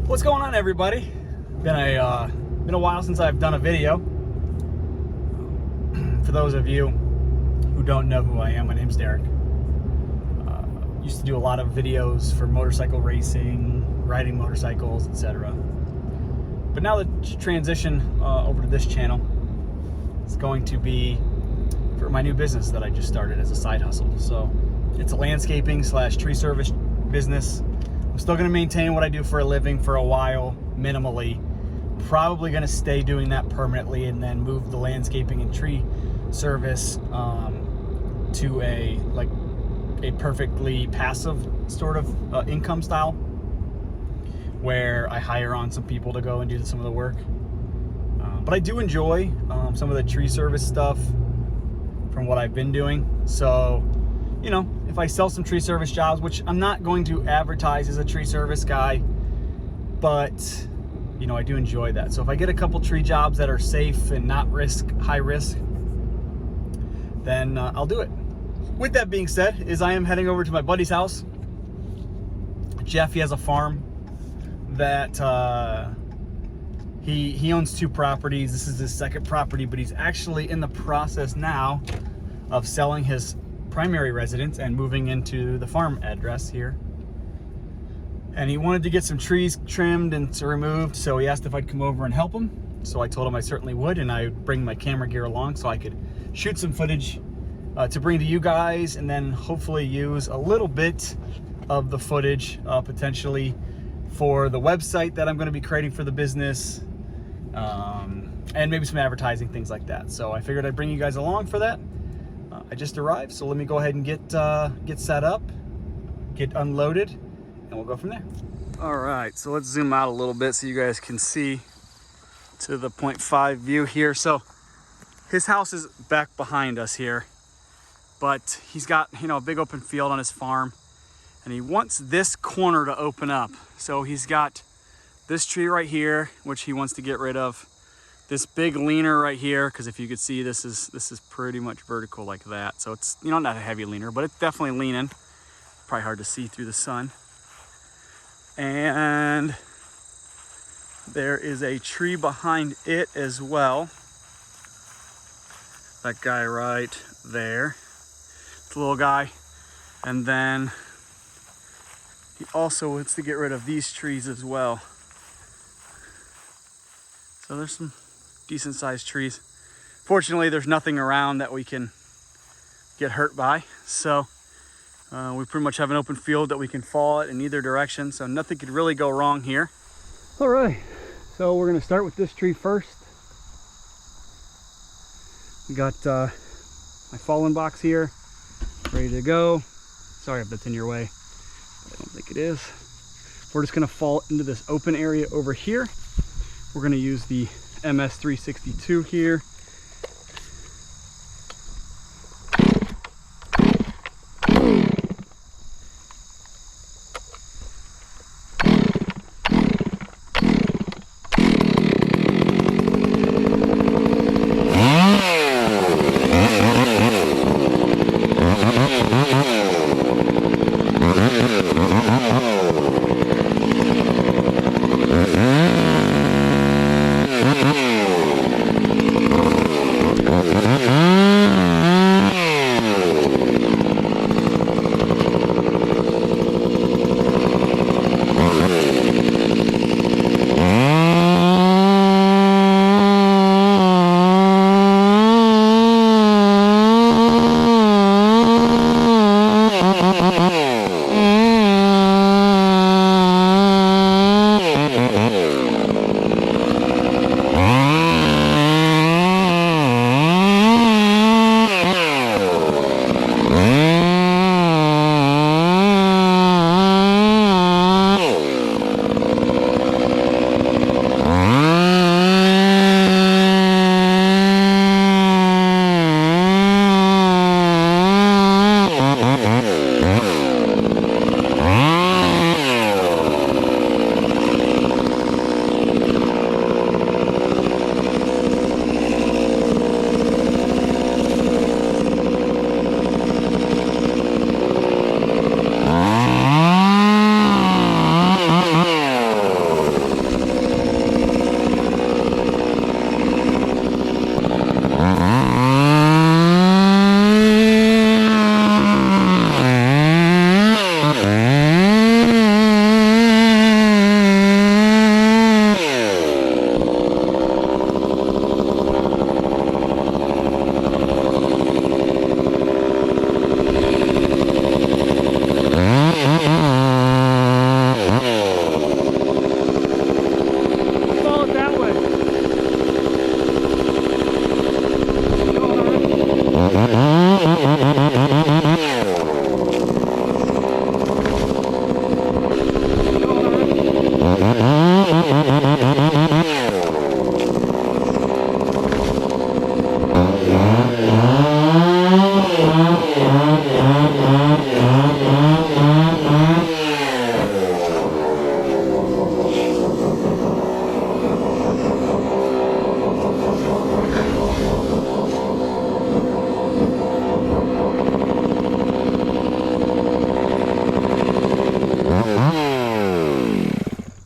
What's going on, everybody? Been a while since I've done a video. For those of you who don't know who I am, my name's Derek. Used to do a lot of videos for motorcycle racing, riding motorcycles, etc. But now the transition over to this channel is going to be for my new business that I just started as a side hustle. So it's a landscaping / tree service business. I'm still going to maintain what I do for a living for a while, minimally. Probably going to stay doing that permanently and then move the landscaping and tree service to a perfectly passive sort of income style, where I hire on some people to go and do some of the work. But I do enjoy some of the tree service stuff from what I've been doing. So, you know, if I sell some tree service jobs, which I'm not going to advertise as a tree service guy, but you know, I do enjoy that. So if I get a couple tree jobs that are safe and not high risk, then I'll do it. With that being said, I am heading over to my buddy's house. Jeff, he has a farm that he owns 2 properties. This is his second property, but he's actually in the process now of selling his primary residence and moving into the farm address here. And he wanted to get some trees trimmed and removed, so he asked if I'd come over and help him. So I told him I certainly would, and I would bring my camera gear along so I could shoot some footage to bring to you guys, and then hopefully use a little bit of the footage potentially for the website that I'm going to be creating for the business, and maybe some advertising, things like that. So I figured I'd bring you guys along for that. I just arrived, so let me go ahead and get set up, get unloaded, and we'll go from there. All right, so let's zoom out a little bit so you guys can see to the 0.5 view here. So his house is back behind us here, but he's got, you know, a big open field on his farm, and he wants this corner to open up. So he's got this tree right here, which he wants to get rid of. This big leaner right here, because if you could see, this is pretty much vertical like that. So it's, you know, not a heavy leaner, but it's definitely leaning. Probably hard to see through the sun. And there is a tree behind it as well. That guy right there. It's a little guy. And then he also wants to get rid of these trees as well. So there's some decent sized trees. Fortunately, there's nothing around that we can get hurt by. So we pretty much have an open field that we can fall at in either direction. So nothing could really go wrong here. All right, so we're gonna start with this tree first. We got my fallen box here, ready to go. Sorry if that's in your way, but I don't think it is. We're just gonna fall into this open area over here. We're gonna use the MS362 here.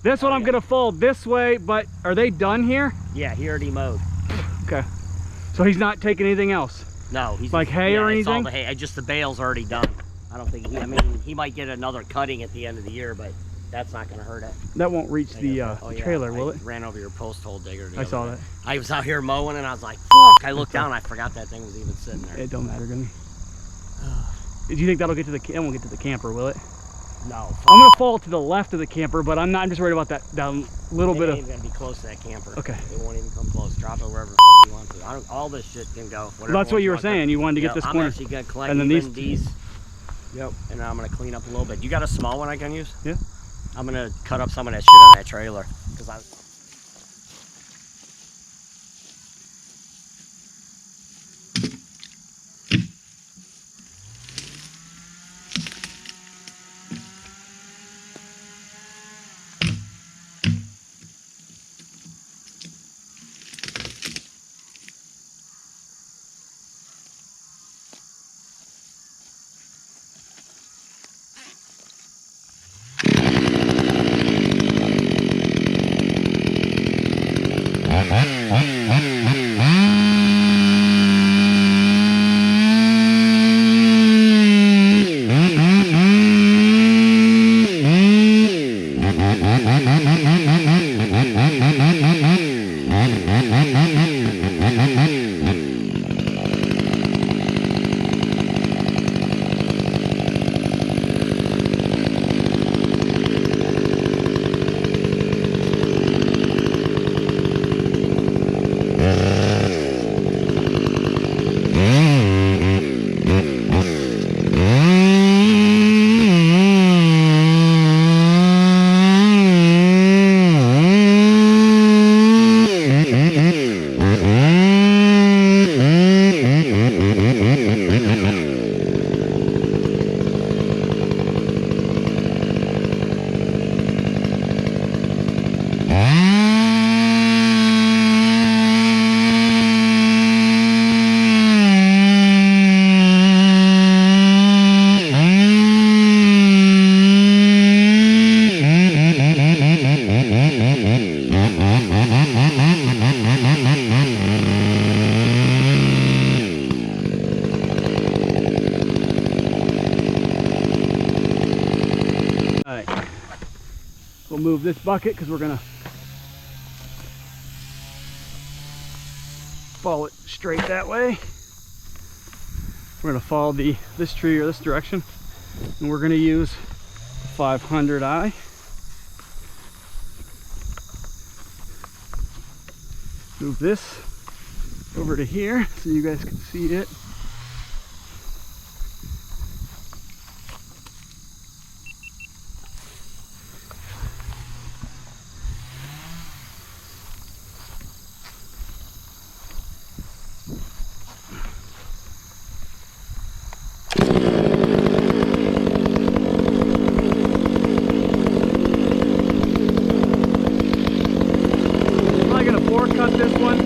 This one I'm gonna fold this way, but are they done here? Yeah, he already mowed. Okay. So he's not taking anything else? No, he's like hay or anything? All the hay. Just the bale's already done. I don't think I mean, he might get another cutting at the end of the year, but that's not gonna hurt it. That won't reach the trailer, will it? Ran over your post hole digger. I saw that. I was out here mowing and I was like, fuck! I looked down, I forgot that thing was even sitting there. It don't matter to me. Do you think that'll get to the? It won't get to the camper, will it? No. I'm gonna fall to the left of the camper, but I'm just worried about that little bit of. It ain't even gonna be close to that camper. Okay. It won't even come close. Drop it wherever the fuck you want to. All this shit can go. Well, that's what you were saying. You wanted to get this corner. I'm actually gonna collect and then these. Yep. And then I'm gonna clean up a little bit. You got a small one I can use? Yeah. I'm gonna cut up some of that shit on that trailer because I. We'll move this bucket because we're gonna follow it straight that way. We're gonna follow this tree or this direction, and we're gonna use 500i. Move this over to here so you guys can see it. Cut this one.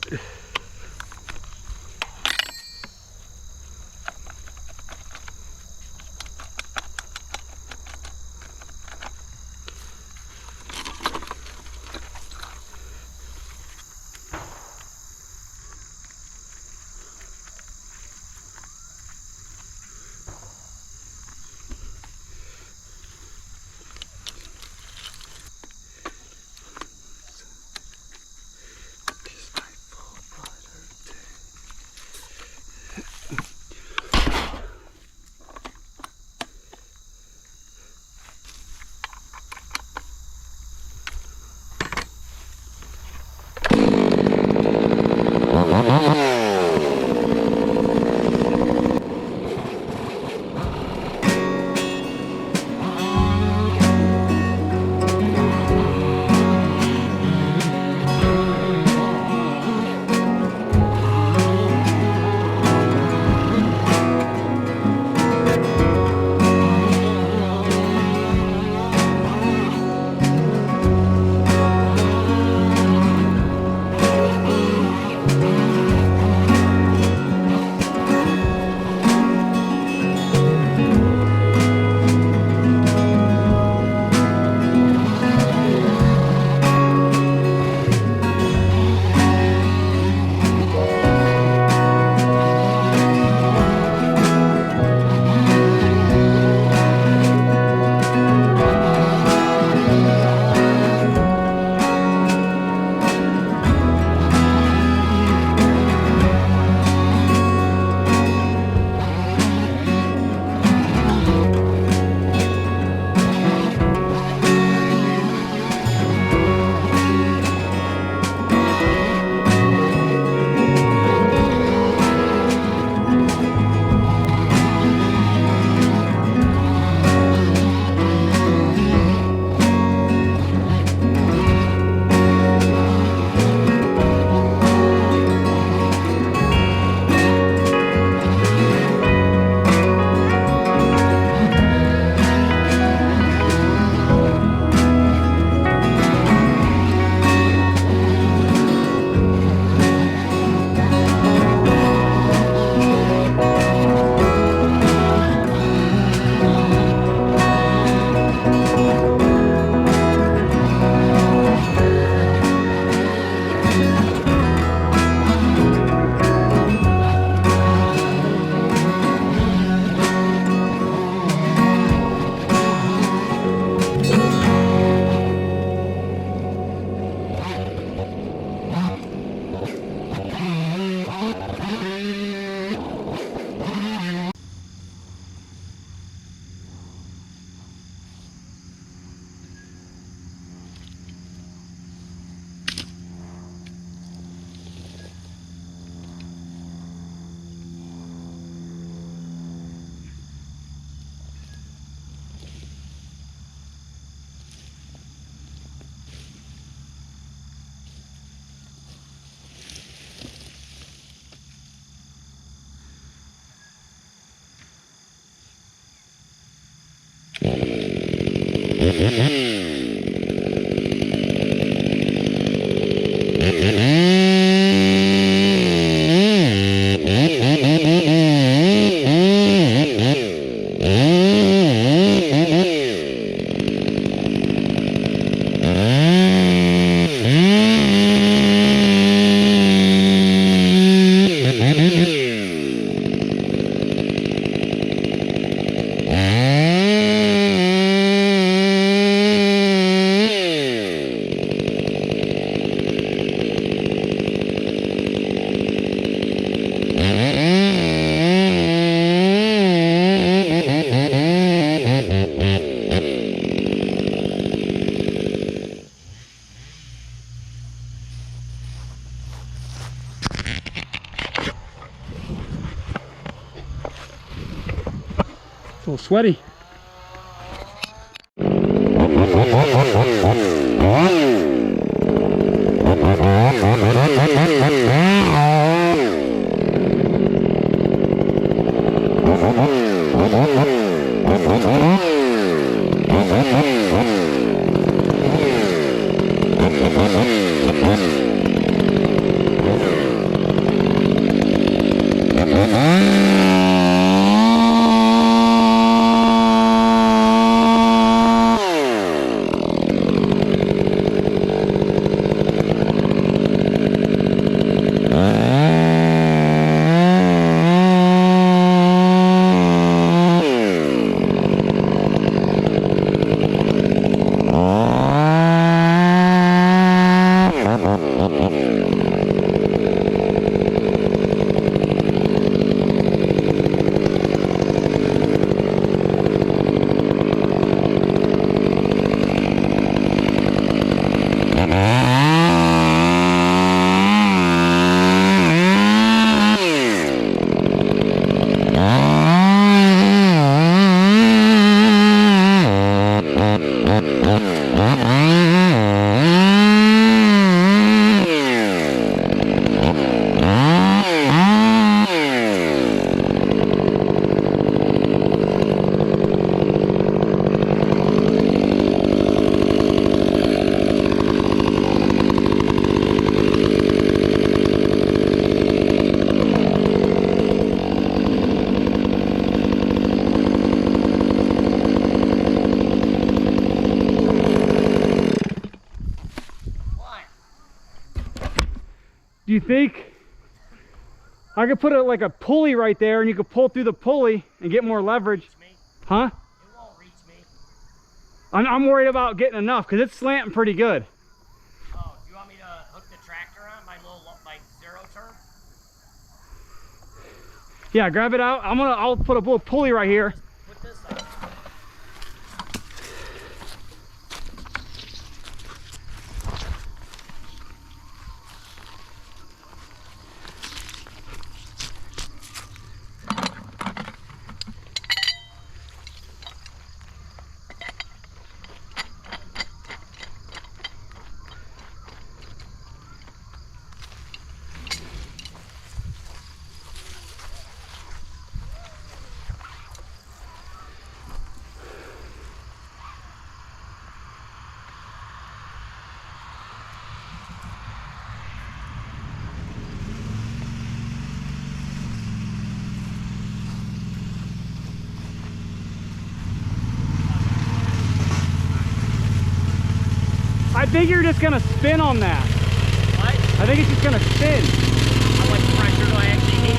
A little sweaty. Do you think I could put like a pulley right there and you could pull through the pulley and get more leverage? Huh? It won't reach me. I'm worried about getting enough because it's slanting pretty good. Oh, do you want me to hook the tractor on my zero turn? Yeah, grab it out. I'll put a little pulley right here. Put this on. I think you're just gonna spin on that. What? I think it's just gonna spin. How much pressure do I actually need?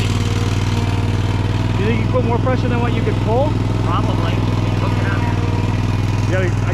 Do you think you put more pressure than what you could pull? Probably. Hook it on there. You gotta,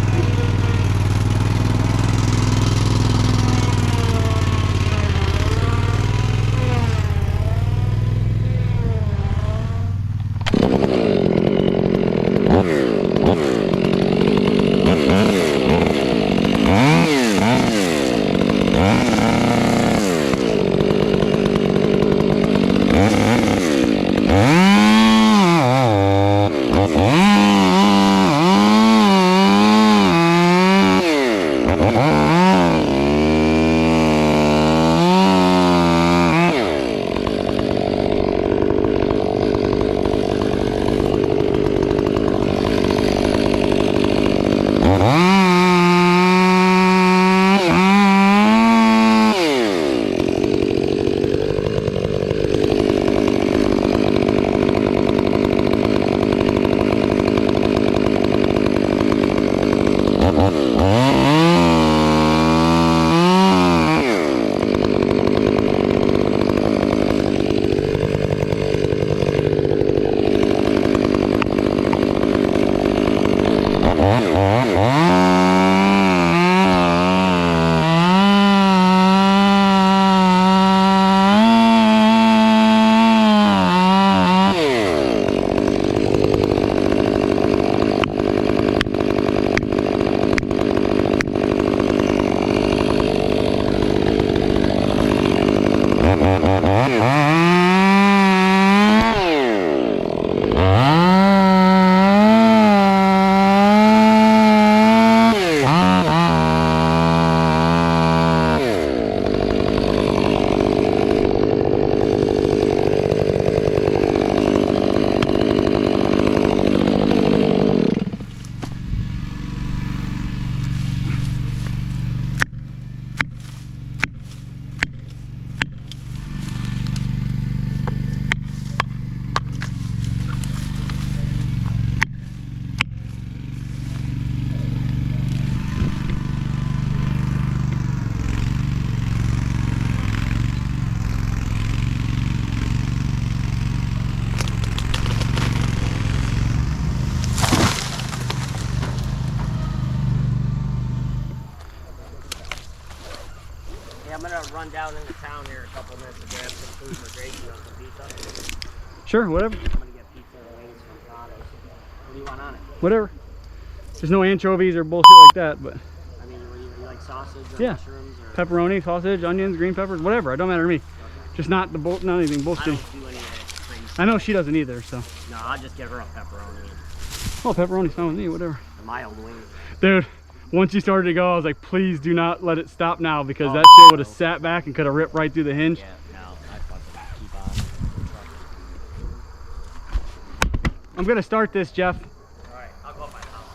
I'm gonna run down into town here in a couple minutes to grab some food for Gracie on some pizza. sure, whatever. I'm gonna get pizza and wings from Todos. What do you want on it? Whatever. There's no anchovies or bullshit like that, but I mean, you like sausage or yeah, mushrooms or pepperoni, sausage, onions, green peppers, whatever. It don't matter to me. Okay. Just not not anything I bullshit. don't do any of that crazy. I know she doesn't either, so. No, I'll just get her a pepperoni. Oh, pepperoni's fine with me, whatever. A mild wing. Dude, once you started to go, I was like, please do not let it stop now because Oh, that shit would have sat back and could have ripped right through the hinge. Yeah, no, I fucking keep on. I'm gonna start this, Jeff. Alright, I'll go up my house.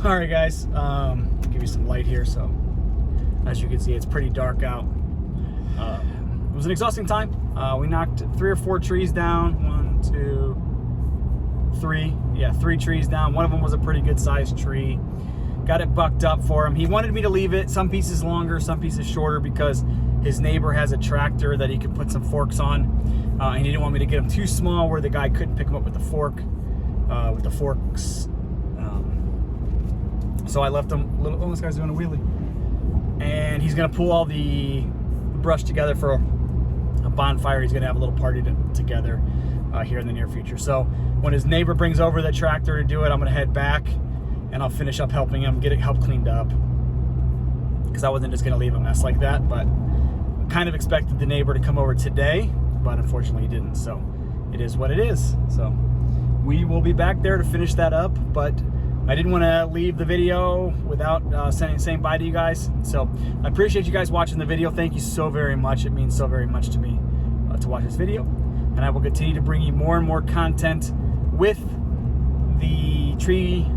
All right, guys, give you some light here. So as you can see, it's pretty dark out. It was an exhausting time. We knocked 3 or 4 trees down. 1, 2, 3. Yeah, 3 trees down. One of them was a pretty good sized tree. Got it bucked up for him. He wanted me to leave it some pieces longer, some pieces shorter, because his neighbor has a tractor that he could put some forks on. And he didn't want me to get them too small where the guy couldn't pick them up with the forks. So I left him a little. Oh, this guy's doing a wheelie. And he's gonna pull all the brush together for a bonfire. He's gonna have a little party together here in the near future. So when his neighbor brings over the tractor to do it, I'm gonna head back and I'll finish up helping him get it cleaned up, because I wasn't just gonna leave a mess like that. But kind of expected the neighbor to come over today, but unfortunately he didn't. So it is what it is. So we will be back there to finish that up, but I didn't want to leave the video without saying bye to you guys. So I appreciate you guys watching the video. Thank you so very much. It means so very much to me to watch this video. And I will continue to bring you more and more content with the tree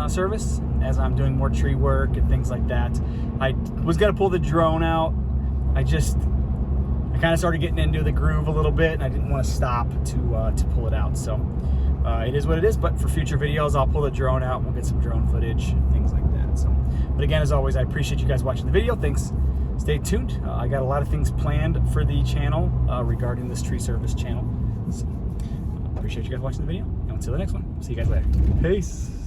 service as I'm doing more tree work and things like that. I was going to pull the drone out. I kind of started getting into the groove a little bit, and I didn't want to stop to pull it out. So it is what it is, but for future videos, I'll pull the drone out and we'll get some drone footage and things like that. So, but again, as always, I appreciate you guys watching the video. Thanks. Stay tuned. I got a lot of things planned for the channel regarding this tree service channel. So, appreciate you guys watching the video, and until the next one, see you guys later. Peace.